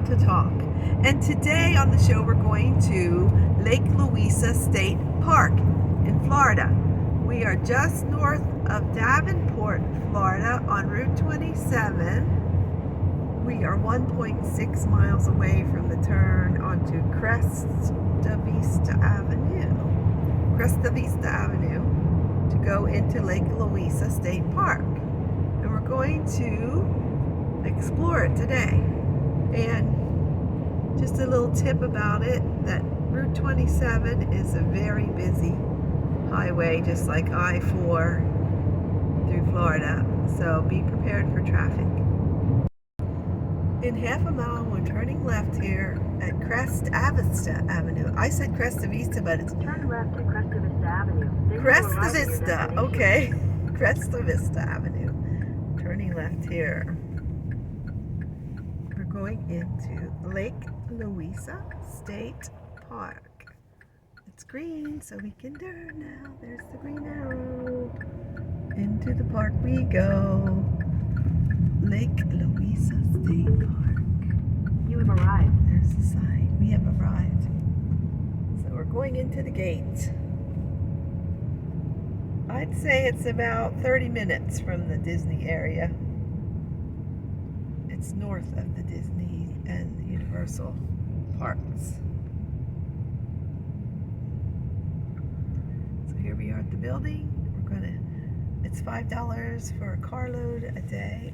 want to talk. And today on the show we're going to Lake Louisa State Park in Florida. We are just north of Davenport, Florida on Route 27. We are 1.6 miles away from the turn onto Cresta Vista Avenue to go into Lake Louisa State Park. And we're going to explore it today. And just a little tip about it, that Route 27 is a very busy highway, just like I-4 through Florida, so be prepared for traffic. In half a mile, we're turning left here at Cresta Vista Avenue. I said Cresta Vista, but it's turn left at Cresta Vista Avenue. Cresta Vista, okay. Cresta Vista Avenue. Turning left here. We're going into Lake Louisa State Park. It's green, so we can turn now. There's the green arrow. Into the park we go. Lake Louisa State Park. You have arrived. There's the sign. We have arrived. So we're going into the gate. I'd say it's about 30 minutes from the Disney area. It's north of the Disney and Universal parks. So here we are at the building. It's $5 for a carload a day,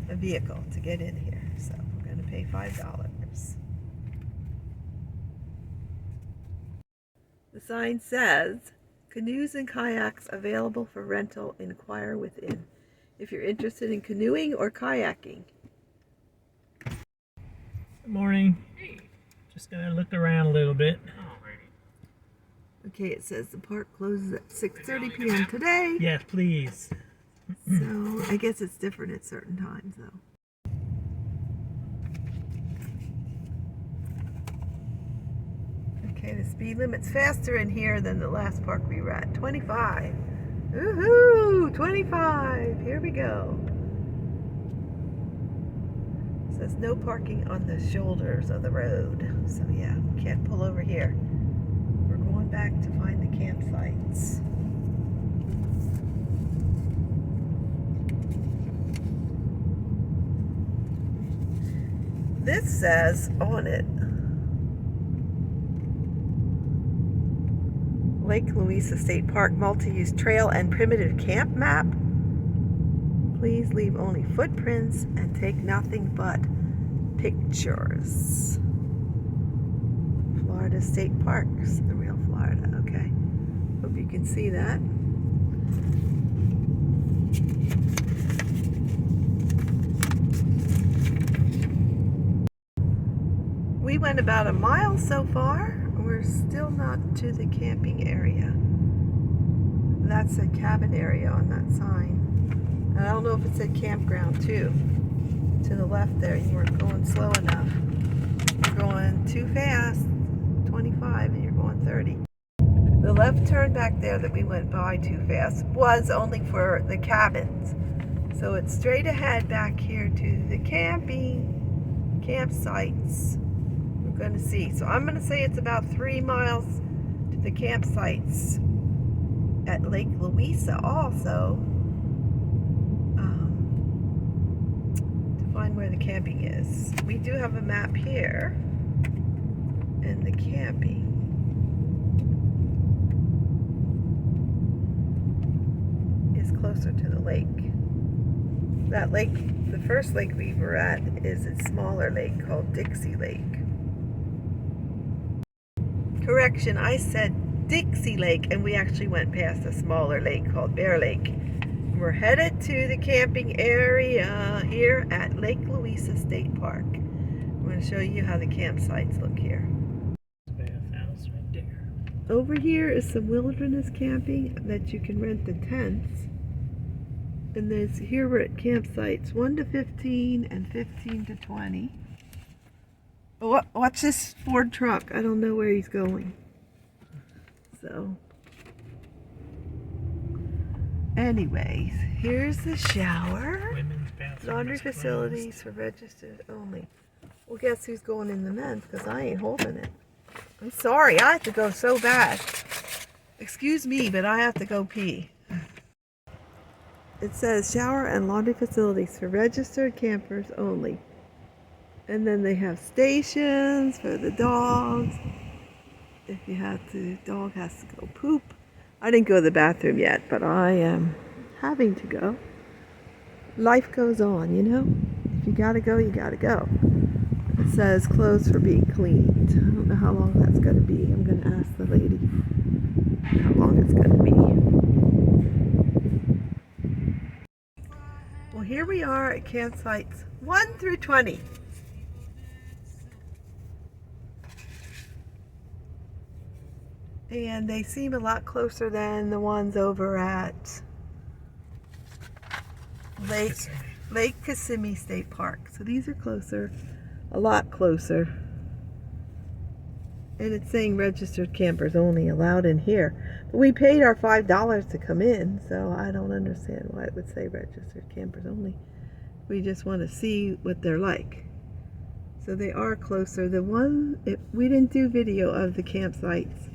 a vehicle to get in here. So we're going to pay $5. The sign says, canoes and kayaks available for rental, inquire within. If you're interested in canoeing or kayaking. Good morning. Just gonna look around a little bit. Okay, it says the park closes at 6:30 p.m. today. Yes, please. So I guess it's different at certain times though. Okay, the speed limit's faster in here than the last park we were at. 25. Woohoo! 25. Here we go. It says no parking on the shoulders of the road. So yeah, can't pull over here. We're going back to find the campsites. This says on it, Lake Louisa State Park multi-use trail and primitive camp map. Please leave only footprints and take nothing but pictures. Florida State Parks, the real Florida, okay. Hope you can see that. We went about a mile so far. We're still not to the camping area. That's a cabin area on that sign. And I don't know if it said campground too. To the left there, you weren't going slow enough. You're going too fast, 25, and you're going 30. The left turn back there that we went by too fast was only for the cabins. So it's straight ahead back here to the campsites. Going to see. So I'm going to say it's about 3 miles to the campsites at Lake Louisa also, to find where the camping is. We do have a map here, and the camping is closer to the lake. That lake, the first lake we were at, is a smaller lake called Dixie Lake. Correction, I said Dixie Lake, and we actually went past a smaller lake called Bear Lake. We're headed to the camping area here at Lake Louisa State Park. I'm going to show you how the campsites look here. Bathhouse right there. Over here is some wilderness camping that you can rent the tents. And there's, here we're at campsites 1 to 15 and 15 to 20. Watch this Ford truck. I don't know where he's going. So, anyways, here's the shower. Women's bathroom. Laundry It's facilities for registered only. Well, guess who's going in the men's? Because I ain't holding it. I'm sorry, I have to go so bad. Excuse me, but I have to go pee. It says shower and laundry facilities for registered campers only. And then they have stations for the dogs. If you have to, dog has to go poop. I didn't go to the bathroom yet, but I am having to go. Life goes on, you know? If you gotta go, you gotta go. It says clothes for being cleaned. I don't know how long that's gonna be. I'm gonna ask the lady how long it's gonna be. Well, here we are at campsites 1 through 20. And they seem a lot closer than the ones over at Lake Kissimmee State Park. So these are closer, a lot closer. And it's saying registered campers only allowed in here. But we paid our $5 to come in, so I don't understand why it would say registered campers only. We just want to see what they're like. So they are closer. The one, we didn't do video of the campsites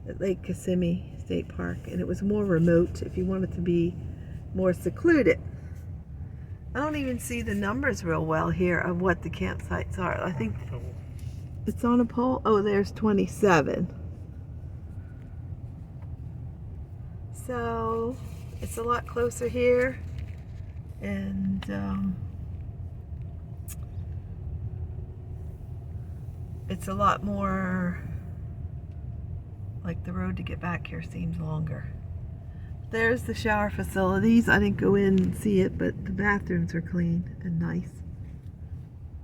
at Lake Kissimmee State Park, and it was more remote if you wanted to be more secluded. I don't even see the numbers real well here of what the campsites are. I think it's on a pole. Oh, there's 27. So it's a lot closer here, and it's a lot more like the road to get back here seems longer. There's the shower facilities. I didn't go in and see it, but the bathrooms are clean and nice.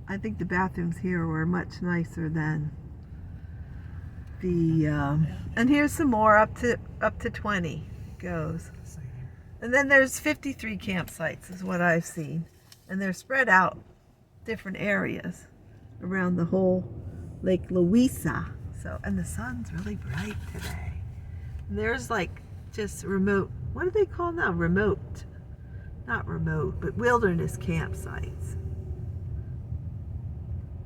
I think the bathrooms here were much nicer than the and here's some more up to 20 goes. And then there's 53 campsites is what I've seen, and they're spread out different areas around the whole Lake Louisa. So, and the sun's really bright today. And there's like just remote, what do they call now? Remote, not remote, but wilderness campsites.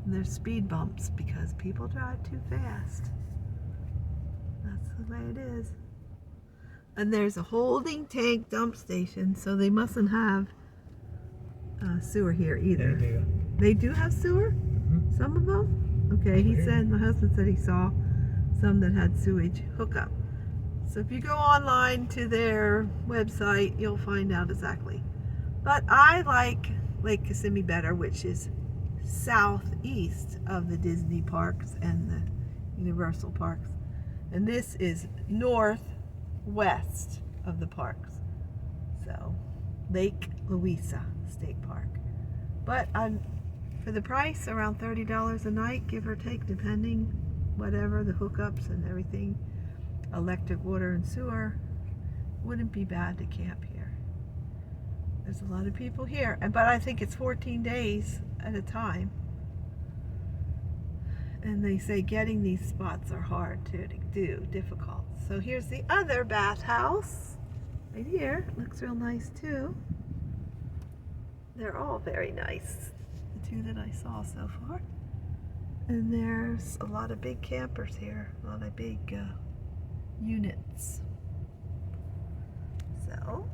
And there's speed bumps because people drive too fast. That's the way it is. And there's a holding tank dump station, so they mustn't have sewer here either. They do. They do have sewer? Mm-hmm. Some of them? Okay, he said, my husband said he saw some that had sewage hookup. So if you go online to their website, you'll find out exactly. But I like Lake Kissimmee better, which is southeast of the Disney parks and the Universal parks. And this is northwest of the parks. So, Lake Louisa State Park. But for the price, around $30 a night, give or take, depending, whatever, the hookups and everything, electric, water, and sewer, wouldn't be bad to camp here. There's a lot of people here, but I think it's 14 days at a time. And they say getting these spots are hard to do, difficult. So here's the other bathhouse, right here. Looks real nice too. They're all very nice, the two that I saw so far. And there's a lot of big campers here, a lot of big units. So,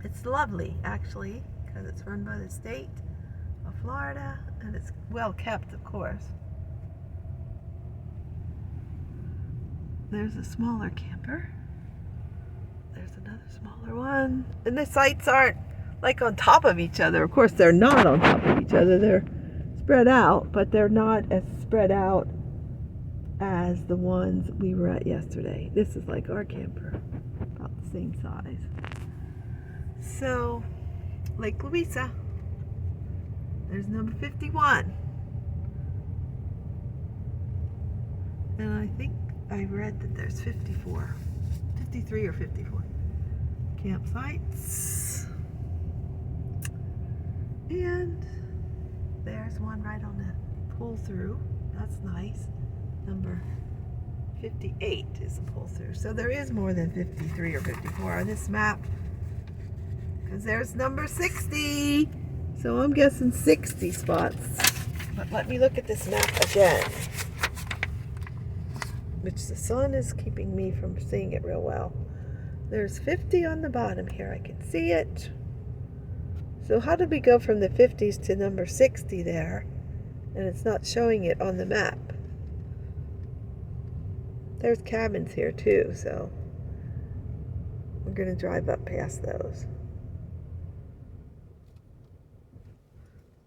it's lovely actually, because it's run by the state of Florida, and it's well kept, of course. There's a smaller camper. There's another smaller one. And the sites aren't like on top of each other. Of course, they're not on top of each other. They're spread out, but they're not as spread out as the ones we were at yesterday. This is like our camper, about the same size. So, Lake Louisa. There's number 51. And I think I read that there's 54, 53 or 54 campsites. And there's one right on the pull through. That's nice. Number 58 is a pull through. So there is more than 53 or 54 on this map, Because there's number 60. So I'm guessing 60 spots. But let me look at this map again. Which the sun is keeping me from seeing it real well. There's 50 on the bottom here. I can see it. So how did we go from the 50s to number 60 there? And it's not showing it on the map. There's cabins here too, so we're going to drive up past those.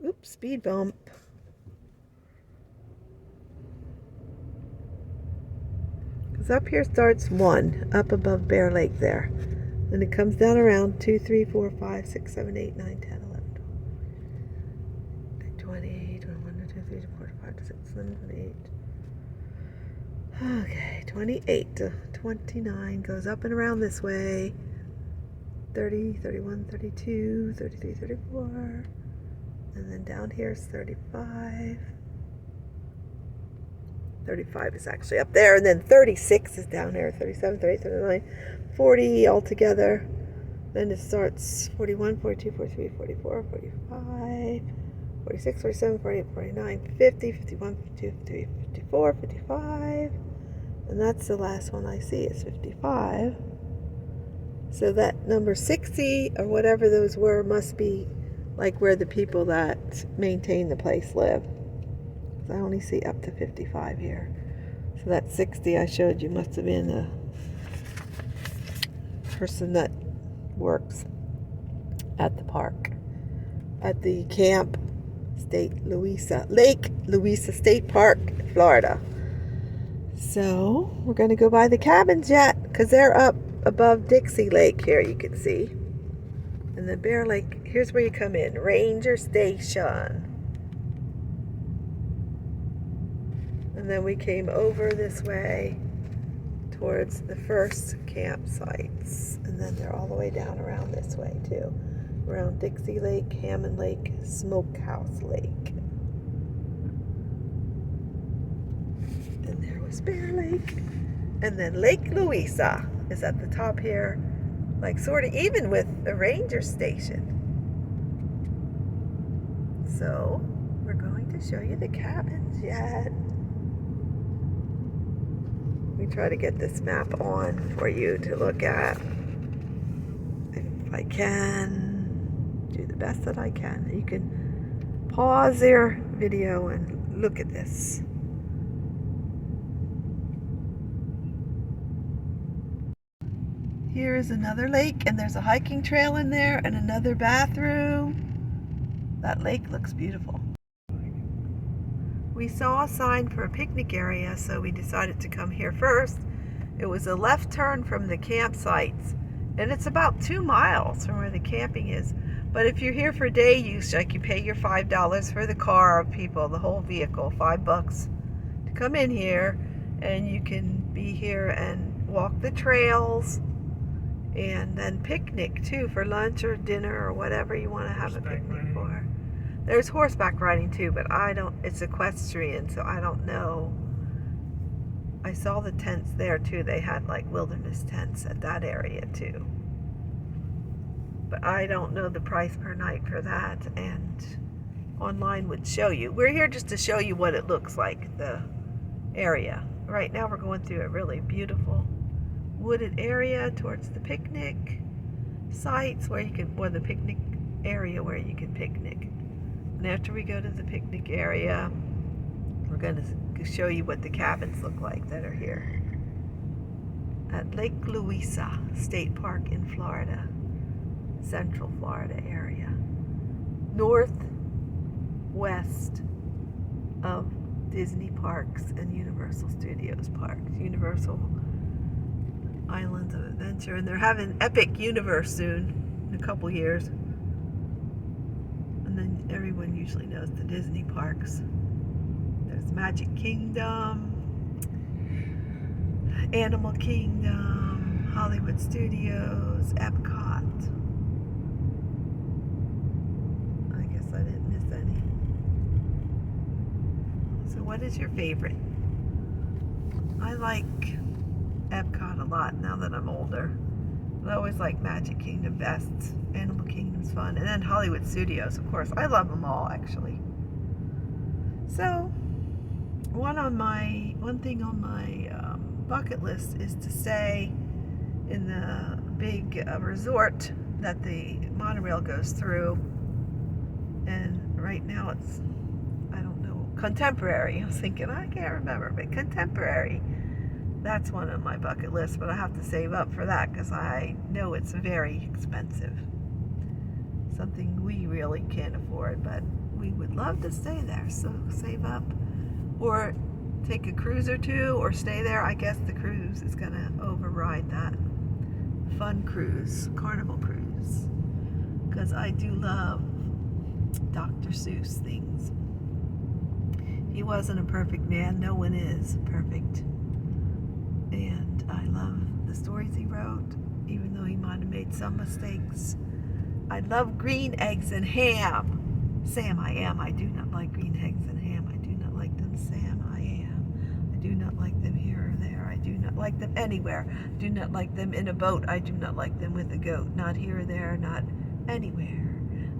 Oops, speed bump. Because up here starts 1, up above Bear Lake there. And it comes down around 2, 3, 4, 5, 6, 7, 8, 9, 10, 11, 12, 20, 21, 22, 23, 24, 25, 26, 27, 28. Okay, 28 to 29 goes up and around this way. 30, 31, 32, 33, 34. And then down here is 35. 35 is actually up there. And then 36 is down here. 37, 38, 39, 40 altogether. Then it starts 41, 42, 43, 44, 45, 46, 47, 48, 49, 50, 51, 52, 53, 54, 55. And that's the last one I see is 55. So that number 60 or whatever those were must be like where the people that maintain the place live. I only see up to 55 here. So that 60 I showed you must have been a person that works at the park. At the Camp State Louisa, Lake Louisa State Park, Florida. So we're going to go by the cabins yet because they're up above Dixie Lake here, you can see. And then Bear Lake, here's where you come in, Ranger Station. And then we came over this way towards the first campsites. And then they're all the way down around this way too. Around Dixie Lake, Hammond Lake, Smokehouse Lake. And there was Bear Lake. And then Lake Louisa is at the top here. Like sort of even with the ranger station. So we're going to show you the cabins yet. We try to get this map on for you to look at. If I can, do the best that I can. You can pause your video and look at this. Here is another lake, and there's a hiking trail in there and another bathroom. That lake looks beautiful. We saw a sign for a picnic area, so we decided to come here first. It was a left turn from the campsites, and it's about 2 miles from where the camping is. But if you're here for day use, like you pay your $5 for the car of people, the whole vehicle, $5 to come in here, and you can be here and walk the trails. And then picnic too for lunch or dinner or whatever you want to have a picnic for. There's horseback riding too, but it's equestrian, so I don't know. I saw the tents there too. They had like wilderness tents at that area too. But I don't know the price per night for that, and online would show you. We're here just to show you what it looks like, the area. Right now we're going through a really beautiful wooded area towards the picnic sites where you can, or the picnic area where you can picnic. And after we go to the picnic area, we're going to show you what the cabins look like that are here at Lake Louisa State Park in Florida, Central Florida area, northwest of Disney Parks and Universal Studios Parks, Universal Islands of Adventure, and they're having Epic Universe soon, in a couple years. And then everyone usually knows the Disney parks. There's Magic Kingdom, Animal Kingdom, Hollywood Studios, Epcot. I guess I didn't miss any. So what is your favorite? I like Epcot a lot now that I'm older. I always like Magic Kingdom best. Animal Kingdom's fun. And then Hollywood Studios, of course. I love them all, actually. So, one thing on my bucket list is to stay in the big resort that the monorail goes through. And right now it's, I don't know, Contemporary. I was thinking, I can't remember, but Contemporary. That's one on my bucket list, but I have to save up for that because I know it's very expensive. Something we really can't afford, but we would love to stay there, so save up. Or take a cruise or two, or stay there. I guess the cruise is going to override that. Fun cruise, Carnival cruise. Because I do love Dr. Seuss things. He wasn't a perfect man. No one is perfect. And I love the stories he wrote, even though he might have made some mistakes. I love green eggs and ham. Sam, I am. I do not like green eggs and ham. I do not like them, Sam. I am. I do not like them here or there. I do not like them anywhere. I do not like them in a boat. I do not like them with a goat. Not here or there, not anywhere.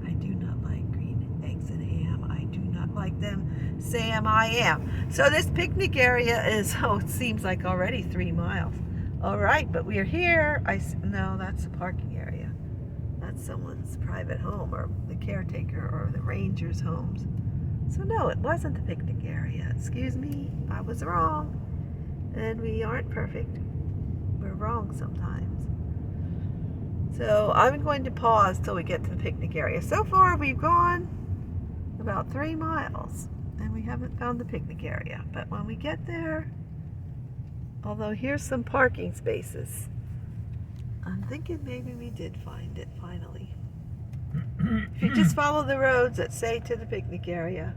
I do not like green eggs and ham. I do not like them, Sam. I am. So this picnic area is, oh, it seems like already 3 miles. All right, but we are here. No, that's the parking area. That's someone's private home, or the caretaker, or the ranger's homes. So no, it wasn't the picnic area. Excuse me, I was wrong. And we aren't perfect. We're wrong sometimes. So I'm going to pause till we get to the picnic area. So far we've gone about 3 miles and we haven't found the picnic area. But when we get there, although here's some parking spaces, I'm thinking maybe we did find it finally. If you just follow the roads that say to the picnic area,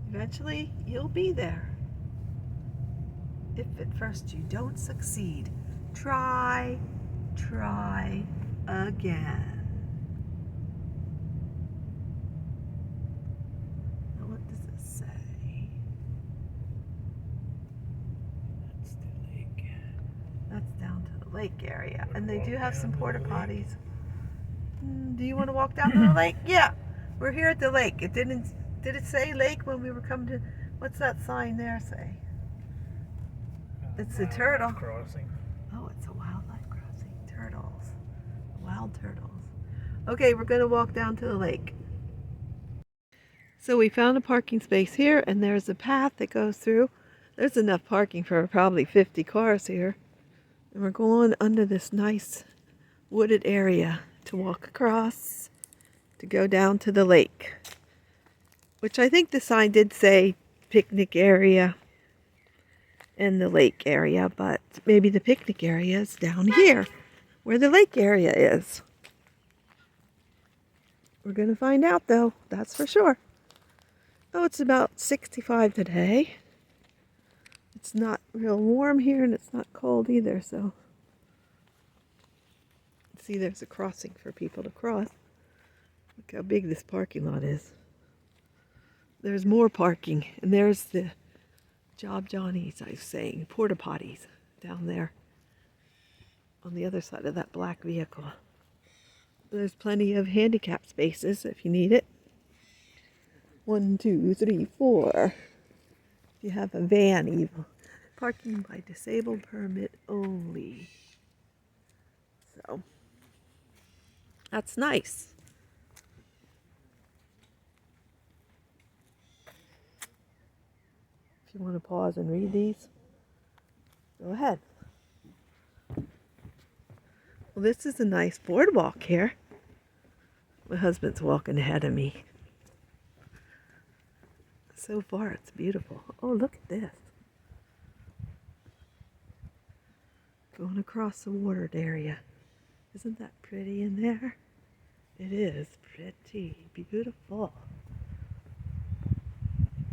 eventually you'll be there. If at first you don't succeed, try again. Now what does it say? That's the lake. That's down to the lake area. And they do have some porta potties. Do you want to walk down to the lake? Yeah, we're here at the lake. It did it say lake when we were coming to, what's that sign there say? It's a turtle. Crossing. Oh, it's a wildlife crossing. Turtles. Wild turtles. Okay, we're going to walk down to the lake. So we found a parking space here, and there's a path that goes through. There's enough parking for probably 50 cars here. And we're going under this nice wooded area to walk across to go down to the lake. Which I think the sign did say picnic area and the lake area, but maybe the picnic area is down here where the lake area is. We're going to find out though, that's for sure. Oh, it's about 65 today. It's not real warm here and it's not cold either, so see, there's a crossing for people to cross. Look how big this parking lot is. There's more parking, and there's the Job Johnnies, I was saying, porta potties down there on the other side of that black vehicle. There's plenty of handicap spaces if you need it. 1, 2, 3, 4. If you have a van even. Parking by disabled permit only. So that's nice. If you want to pause and read these, go ahead. Well, this is a nice boardwalk here. My husband's walking ahead of me. So far, it's beautiful. Oh, look at this. Going across the watered area. Isn't that pretty in there? It is pretty beautiful.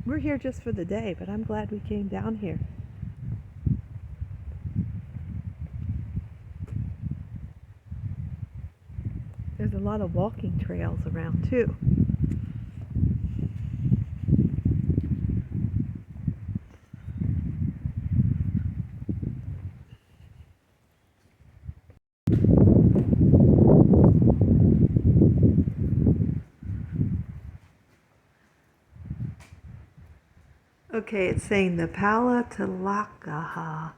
We're here just for the day, but I'm glad we came down here. There's a lot of walking trails around too. Okay, it's saying the Palatalakaha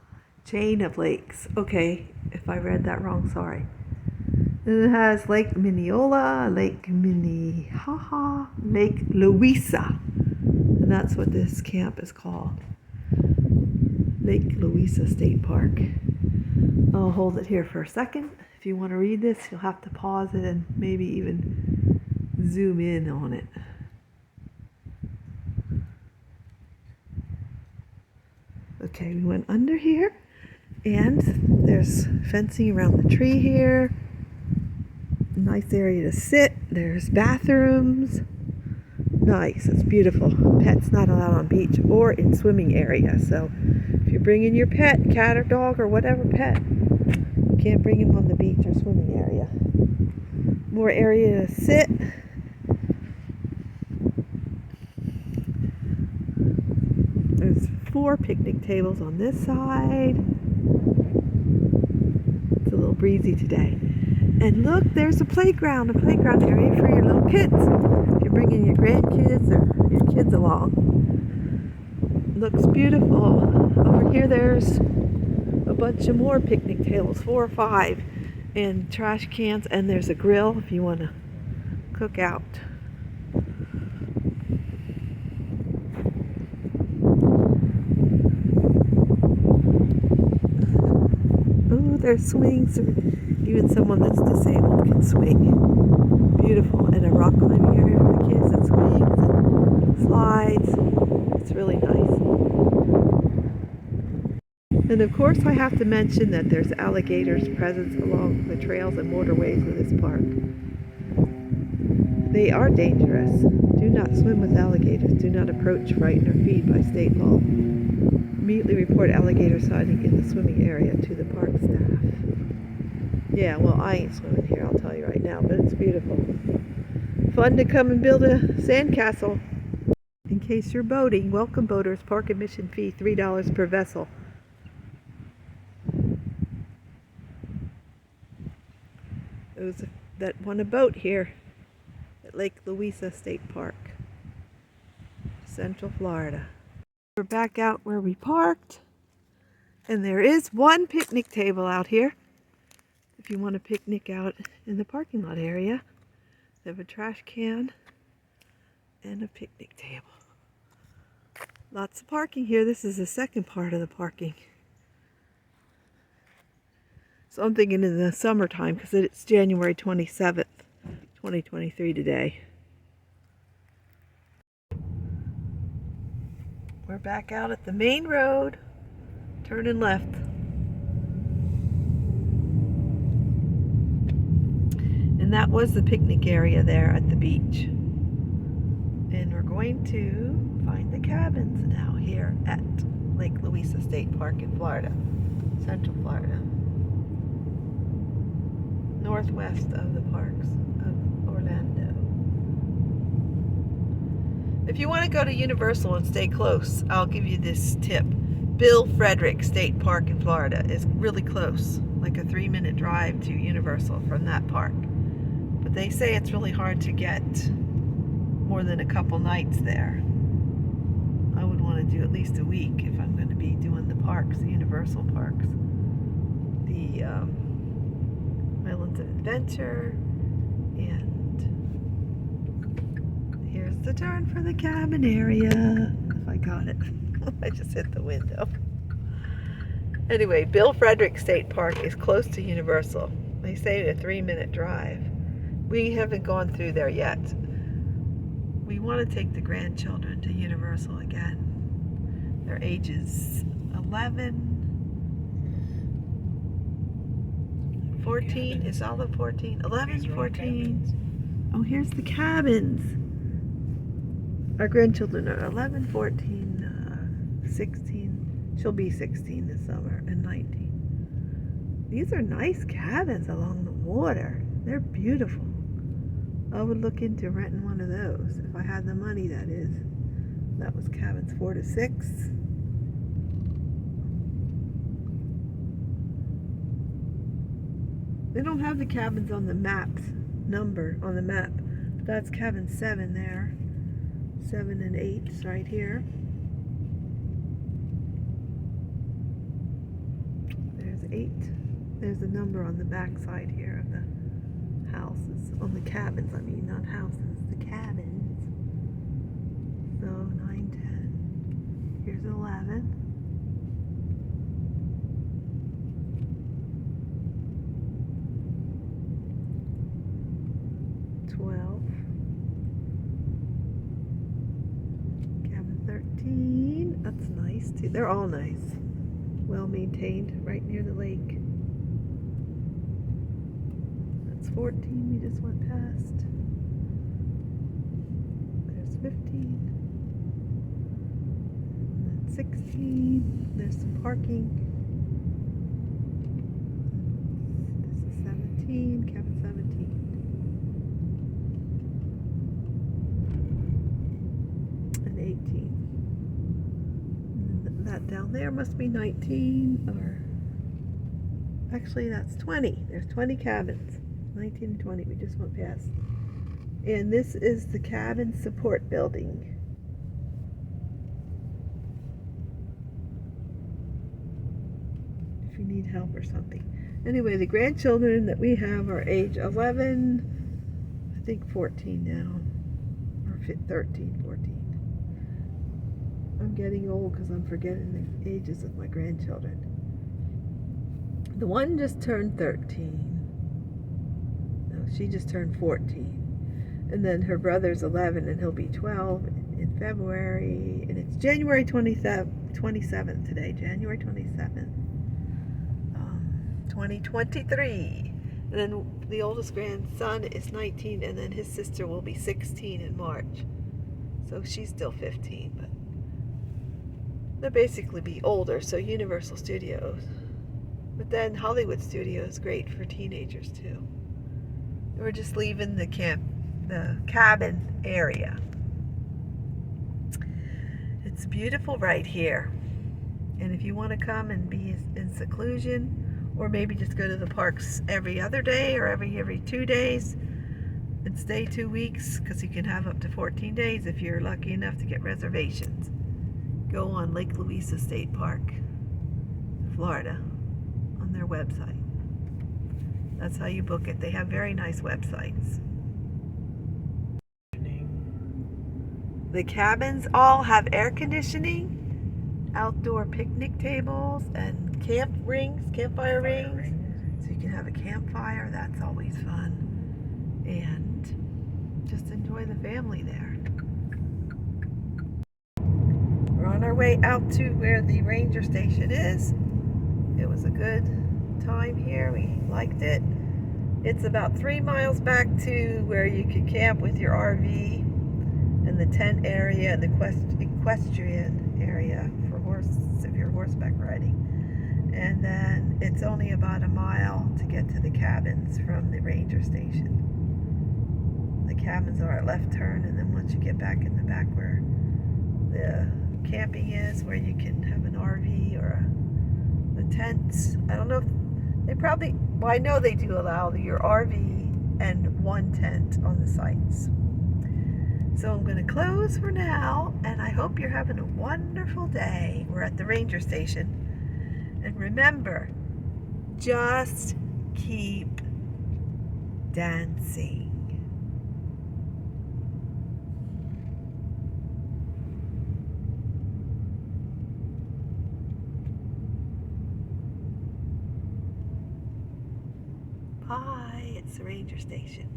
chain of lakes. Okay, if I read that wrong, sorry. And it has Lake Mineola, Lake Minnehaha, Lake Louisa. And that's what this camp is called. Lake Louisa State Park. I'll hold it here for a second. If you want to read this, you'll have to pause it and maybe even zoom in on it. Okay, we went under here, and there's fencing around the tree here. Nice area to sit. There's bathrooms. Nice, it's beautiful. Pets not allowed on beach or in swimming area. So if you're bringing your pet, cat or dog or whatever pet, you can't bring him on the beach or swimming area. More area to sit. There's 4 picnic tables on this side. It's a little breezy today. And look, there's a playground area for your little kids. If you're bringing your grandkids or your kids along. Looks beautiful. Over here there's a bunch of more picnic tables, 4 or 5, and trash cans, and there's a grill if you want to cook out. Oh, there's swings. Even someone that's disabled can swing. Beautiful. And a rock climbing area for the kids that swings and slides. It's really nice. And of course I have to mention that there's alligators present along the trails and waterways of this park. They are dangerous. Do not swim with alligators. Do not approach, frighten, or feed by state law. Immediately report alligator sighting in the swimming area to the park staff. Yeah, well, I ain't swimming here, I'll tell you right now, but it's beautiful. Fun to come and build a sandcastle. In case you're boating, welcome boaters, park admission fee $3 per vessel. Those that want a boat here at Lake Louisa State Park, Central Florida. We're back out where we parked, and there is one picnic table out here. If you want to picnic out in the parking lot area, they have a trash can and a picnic table. Lots of parking here. This is the second part of the parking. So I'm thinking in the summertime because it's January 27th, 2023 today. We're back out at the main road, turning left. And that was the picnic area there at the beach. And we're going to find the cabins now here at Lake Louisa State Park in Florida, Central Florida. Northwest of the parks of Orlando. If you want to go to Universal and stay close, I'll give you this tip. Bill Frederick State Park in Florida is really close, like a 3-minute drive to Universal from that park. But they say it's really hard to get more than a couple nights there. I would want to do at least a week if I'm going to be doing the parks, the Universal parks. The Islands of Adventure, and here's the turn for the cabin area. If I got it. I just hit the window. Anyway, Bill Frederick State Park is close to Universal. They say a 3-minute drive. We haven't gone through there yet. We want to take the grandchildren to Universal again. Their ages 11, 14, is Olive 14? 11, 14. Oh, here's the cabins. Our grandchildren are 11, 14, 16. She'll be 16 this summer, and 19. These are nice cabins along the water. They're beautiful. I would look into renting one of those if I had the money, that is. That was cabins 4 to 6. They don't have the cabins on the maps, number on the map. But that's cabin 7 there. 7 and 8 right here. 8. There's a number on the back side here of the houses. On the cabins, I mean, not houses, the cabins. So 9, 10. Here's 11. 12. Cabin 13. That's nice too. They're all nice. Well maintained, right near the lake. That's 14 we just went past. There's 15. And then 16. There's some parking. This is 17, cabin 17. And 18. And that down there must be 19, or actually that's 20. There's 20 cabins. 19 and 20 we just went past. And this is the cabin support building. If you need help or something. Anyway, the grandchildren that we have are age 11, I think 14 now, or 13, 14. I'm getting old because I'm forgetting the ages of my grandchildren. The one just turned 13. No, she just turned 14. And then her brother's 11 and he'll be 12 in February. And it's January 27th today, January 27th, 2023. And then the oldest grandson is 19, and then his sister will be 16 in March. So she's still 15, but they'll basically be older, so Universal Studios. But then Hollywood Studios is great for teenagers too. We're just leaving the cabin area. It's beautiful right here. And if you want to come and be in seclusion, or maybe just go to the parks every other day or every 2 days and stay 2 weeks, because you can have up to 14 days if you're lucky enough to get reservations. Go on Lake Louisa State Park, Florida, on their website. That's how you book it. They have very nice websites. The cabins all have air conditioning, outdoor picnic tables, and campfire rings. So you can have a campfire. That's always fun. And just enjoy the family there. We're on our way out to where the ranger station is. It was a good time here. We liked it. It's about 3 miles back to where you can camp with your RV, and the tent area and the equestrian area for horses if you're horseback riding. And then it's only about a mile to get to the cabins from the ranger station. The cabins are at left turn, and then once you get back in the back where the camping is, where you can have an RV or the tents. I don't know if they probably, well, I know they do allow your RV and one tent on the sites. So I'm going to close for now, and I hope you're having a wonderful day. We're at the ranger station. And remember, just keep dancing. Bye. It's the ranger station.